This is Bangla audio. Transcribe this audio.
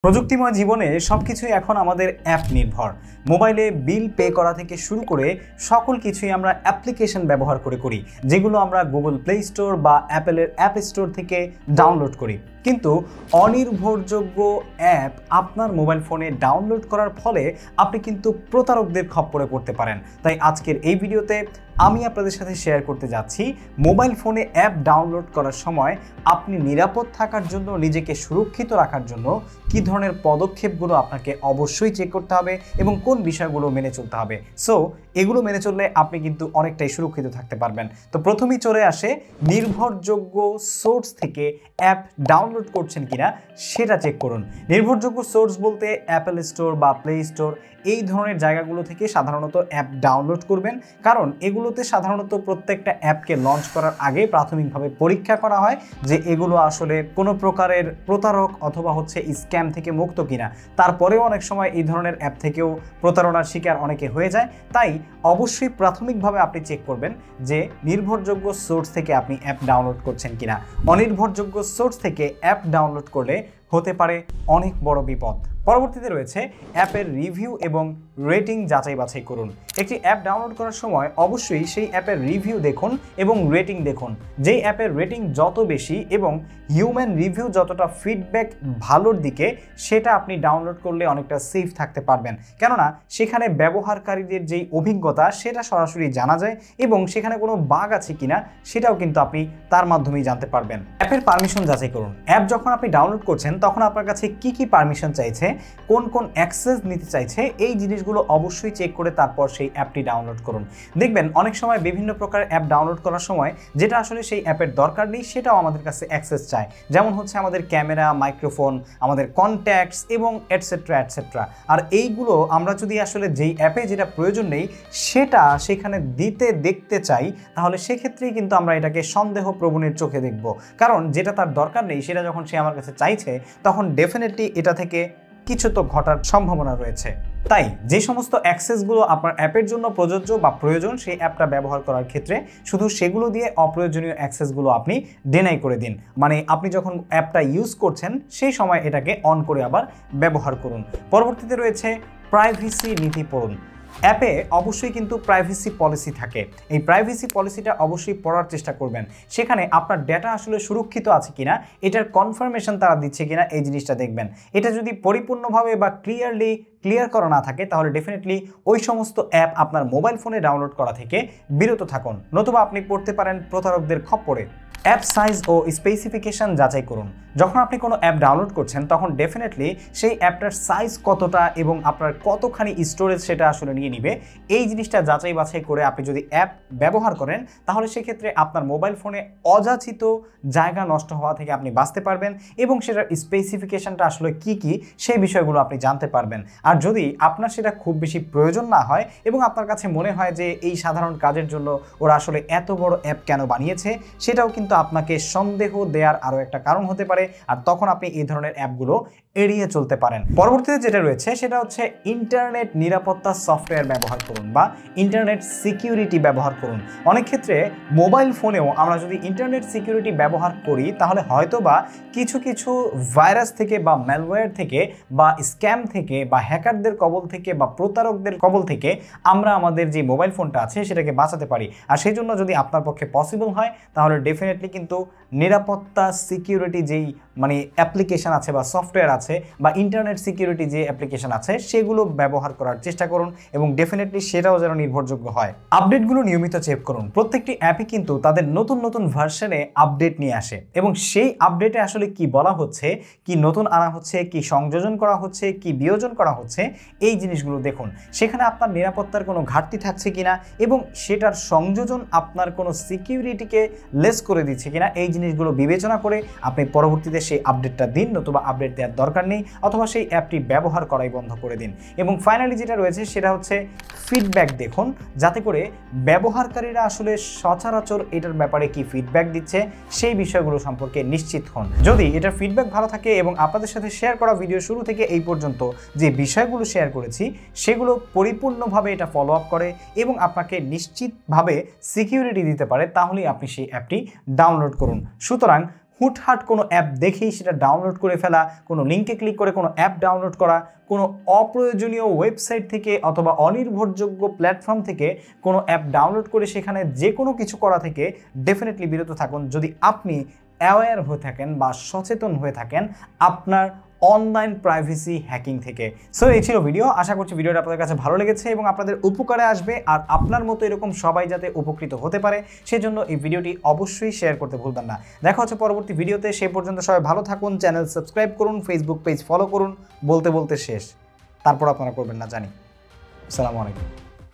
প্রযুক্তিময় জীবনে সবকিছুই এখন আমাদের অ্যাপ নির্ভর। মোবাইলে বিল পে করা থেকে শুরু করে সকল কিছুই আমরা অ্যাপ্লিকেশন ব্যবহার করি, যেগুলো আমরা গুগল প্লে স্টোর বা অ্যাপেলের অ্যাপ স্টোর থেকে ডাউনলোড করি। কিন্তু অনির্ভরযোগ্য অ্যাপ আপনার মোবাইল ফোনে ডাউনলোড করার ফলে আপনি কিন্তু প্রতারকদের খপ্পরে পড়তে পারেন। তাই আজকের এই ভিডিওতে আমি আপনাদের সাথে শেয়ার করতে যাচ্ছি মোবাইল ফোনে অ্যাপ ডাউনলোড করার সময় আপনি নিরাপদ থাকার জন্য, নিজেকে সুরক্ষিত রাখার জন্য কী ধরনের পদক্ষেপগুলো আপনাকে অবশ্যই চেক করতে হবে এবং কোন বিষয়গুলো মেনে চলতে হবে। সো এগুলো মেনে চললে আপনি কিন্তু অনেকটাই সুরক্ষিত থাকতে পারবেন। তো প্রথমেই চলে আসে নির্ভরযোগ্য সোর্স থেকে অ্যাপ ডাউনলোড করছেন কিনা সেটা চেক করুন। নির্ভরযোগ্য সোর্স বলতে অ্যাপেল স্টোর বা প্লে স্টোর এই ধরনের জায়গাগুলো থেকে সাধারণত অ্যাপ ডাউনলোড করবেন, কারণ এগুলোতে সাধারণত প্রত্যেকটা অ্যাপকে লঞ্চ করার আগে প্রাথমিকভাবে পরীক্ষা করা হয় যে এগুলো আসলে কোনো প্রকারের প্রতারক অথবা স্ক্যাম থেকে মুক্ত কিনা। তারপরেও অনেক সময় এই ধরনের অ্যাপ থেকেও প্রতারণার শিকার অনেকে হয়ে যায়। তাই অবশ্যই প্রাথমিকভাবে আপনি চেক করবেন যে নির্ভরযোগ্য সোর্স থেকে আপনি অ্যাপ ডাউনলোড করছেন কিনা। অনির্ভরযোগ্য সোর্স থেকে অ্যাপ ডাউনলোড করলে হতে পারে অনেক বড় বিপদ। পরবর্তীতে রয়েছে অ্যাপের রিভিউ এবং রেটিং যাচাই বাছাই করুন। একটি অ্যাপ ডাউনলোড করার সময় অবশ্যই সেই অ্যাপের রিভিউ দেখুন এবং রেটিং দেখুন। যেই অ্যাপের রেটিং যত বেশি এবং হিউম্যান রিভিউ যতটা ফিডব্যাক ভালোর দিকে, সেটা আপনি ডাউনলোড করলে অনেকটা সেফ থাকতে পারবেন। কেননা সেখানে ব্যবহারকারীদের যেই অভিজ্ঞতা সেটা সরাসরি জানা যায় এবং সেখানে কোনো বাগ আছে কিনা সেটাও কিন্তু আপনি তার মাধ্যমেই জানতে পারবেন। অ্যাপের পারমিশন যাচাই করুন। অ্যাপ যখন আপনি ডাউনলোড করছেন তখন আপনার কাছে কি কি পারমিশন চাইছে, কোন কোন অ্যাক্সেস নিতে চাইছে, এই জিনিসগুলো অবশ্যই চেক করে তারপর সেই অ্যাপটি ডাউনলোড করুন। দেখবেন অনেক সময় বিভিন্ন প্রকার অ্যাপ ডাউনলোড করার সময় যেটা আসলে সেই অ্যাপের দরকার নেই সেটাও আমাদের কাছে অ্যাক্সেস চায়। যেমন আমাদের ক্যামেরা, মাইক্রোফোন, আমাদের কন্ট্যাক্টস এবং এটসেট্রা এটসেট্রা। আর এইগুলো আমরা যদি আসলে যেই অ্যাপে যেটা প্রয়োজন নেই সেটা সেখানে দেখতে চাই, তাহলে সেক্ষেত্রেই কিন্তু আমরা এটাকে সন্দেহপ্রবণের চোখে দেখব। কারণ যেটা তার দরকার নেই সেটা যখন সে আমার কাছে চাইছে তখন ডেফিনেটলি এটা থেকে কিছু তো ঘটার সম্ভাবনা রয়েছে। তাই যে সমস্ত অ্যাক্সেসগুলো আপনার অ্যাপের জন্য প্রযোজ্য বা প্রয়োজন সেই অ্যাপটা ব্যবহার করার ক্ষেত্রে শুধু সেগুলো দিয়ে অপ্রয়োজনীয় অ্যাক্সেসগুলো আপনি ডিনাই করে দিন। মানে আপনি যখন অ্যাপটা ইউজ করছেন সেই সময় এটাকে অন করে আবার ব্যবহার করুন। পরবর্তীতে রয়েছে প্রাইভেসি নীতি পড়ুন। অ্যাপে অবশ্যই কিন্তু প্রাইভেসি পলিসি থাকে। এই প্রাইভেসি পলিসিটা অবশ্যই পড়ার চেষ্টা করবেন। সেখানে আপনার ডেটা আসলে সুরক্ষিত আছে কিনা, এটার কনফার্মেশন তারা দিচ্ছে কিনা, এই জিনিসটা দেখবেন। এটা যদি পরিপূর্ণভাবে বা ক্লিয়ার করা না থাকে তাহলে ডেফিনেটলি ওই সমস্ত অ্যাপ আপনার মোবাইল ফোনে ডাউনলোড করা থেকে বিরত থাকুন, নতুবা আপনি পড়তে পারেন প্রতারকদের খপ্পরে। অ্যাপ সাইজ ও স্পেসিফিকেশন যাচাই করুন। যখন আপনি কোনো অ্যাপ ডাউনলোড করছেন তখন ডেফিনেটলি সেই অ্যাপটার সাইজ কতটা এবং আপনার কতখানি স্টোরেজ সেটা আসলে নিয়ে নিবে, এই জিনিসটা যাচাই বাছাই করে আপনি যদি অ্যাপ ব্যবহার করেন তাহলে সেক্ষেত্রে আপনার মোবাইল ফোনে অযাচিত জায়গা নষ্ট হওয়া থেকে আপনি বাঁচতে পারবেন এবং সেটার স্পেসিফিকেশনটা আসলে কি সেই বিষয়গুলো আপনি জানতে পারবেন। আর যদি আপনার সেটা খুব বেশি প্রয়োজন না হয় এবং আপনার কাছে মনে হয় যে এই সাধারণ কাজের জন্য ওরা আসলে এত বড় অ্যাপ কেন বানিয়েছে, সেটাও কিন্তু আপনাকে সন্দেহ দেওয়ার আরও একটা কারণ হতে পারে। আর তখন আপনি এই ধরনের অ্যাপগুলো এড়িয়ে চলতে পারেন। পরবর্তীতে যেটা রয়েছে সেটা হচ্ছে ইন্টারনেট নিরাপত্তা সফটওয়্যার ব্যবহার করুন বা ইন্টারনেট সিকিউরিটি ব্যবহার করুন। অনেক ক্ষেত্রে মোবাইল ফোনেও আমরা যদি ইন্টারনেট সিকিউরিটি ব্যবহার করি তাহলে হয়তো বা কিছু ভাইরাস থেকে বা ম্যালওয়্যার থেকে বা স্ক্যাম থেকে বা হ্যাকারদের কবল থেকে বা প্রতারকদের কবল থেকে আমরা আমাদের যে মোবাইল ফোনটা আছে সেটাকে বাঁচাতে পারি। আর সেই জন্য যদি আপনার পক্ষে পসিবল হয় তাহলে ডেফিনেটলি কিন্তু নিরাপত্তা সিকিউরিটি যেই অ্যাপ্লিকেশন আছে বা সফটওয়্যার আছে বা ইন্টারনেট সিকিউরিটি যে অ্যাপ্লিকেশন আছে সেগুলো ব্যবহার করার চেষ্টা করুন এবং ডেফিনেটলি সেটাও যেন নির্ভরযোগ্য হয়। আপডেটগুলো নিয়মিত চেক করুন। প্রত্যেকটি অ্যাপই কিন্তু তাদের নতুন ভার্সনে আপডেট নিয়ে আসে এবং সেই আপডেটে আসলে কি বলা হচ্ছে, কি নতুন আনা হচ্ছে, কি সংযোজন করা হচ্ছে, কি বিয়োজন করা হচ্ছে, এই জিনিসগুলো দেখুন। সেখানে আপনার নিরাপত্তার কোনো ঘাটতি থাকছে কিনা এবং সেটার সংযোজন আপনার কোনো সিকিউরিটিকে লেস করে দিচ্ছে কিনা, এই জিনিসগুলো বিবেচনা করে আপনি পরবর্তীতে সেই আপডেটটা দিন, নতুবা আপডেট দেওয়ার দরকার নেই অথবা সেই অ্যাপটি ব্যবহার করাই বন্ধ করে দিন। এবং ফাইনালি যেটা রয়েছে সেটা হচ্ছে ফিডব্যাক দেখুন, যাতে করে ব্যবহারকারীরা আসলে সচরাচর এটার ব্যাপারে কি ফিডব্যাক দিচ্ছে সেই বিষয়গুলো সম্পর্কে নিশ্চিত হন। যদি এটার ফিডব্যাক ভালো থাকে এবং আপনাদের সাথে শেয়ার করা ভিডিও শুরু থেকে এই পর্যন্ত যে বিষয়গুলো শেয়ার করেছি সেগুলো পরিপূর্ণভাবে এটা ফলো আপ করে এবং আপনাকে নিশ্চিতভাবে সিকিউরিটি দিতে পারে, তাহলেই আপনি সেই অ্যাপটি ডাউনলোড করুন। সুতরাং হুটহাট কোনো অ্যাপ দেখেই সেটা ডাউনলোড করে ফেলা, কোনো লিঙ্কে ক্লিক করে কোনো অ্যাপ ডাউনলোড করা, কোনো অপ্রয়োজনীয় ওয়েবসাইট থেকে অথবা অনির্ভরযোগ্য প্ল্যাটফর্ম থেকে কোনো অ্যাপ ডাউনলোড করে সেখানে যে কোনো কিছু করা থেকে ডেফিনেটলি বিরত থাকুন যদি আপনি অ্যাওয়্যার হয়ে থাকেন বা সচেতন হয়ে থাকেন আপনার অনলাইন প্রাইভেসি হ্যাকিং থেকে। সো এই ছিল ভিডিও। আশা করছি ভিডিওটা আপনাদের কাছে ভালো লেগেছে এবং আপনাদের উপকারে আসবে, আর আপনার মতো এরকম সবাই যাতে উপকৃত হতে পারে সেজন্য এই ভিডিওটি অবশ্যই শেয়ার করতে ভুলবেন না। দেখা হচ্ছে পরবর্তী ভিডিওতে, সে পর্যন্ত সবাই ভালো থাকুন, চ্যানেল সাবস্ক্রাইব করুন, ফেসবুক পেজ ফলো করুন, বলতে বলতে শেষ, তারপর আপনারা করবেন না জানি। আসসালামু আলাইকুম।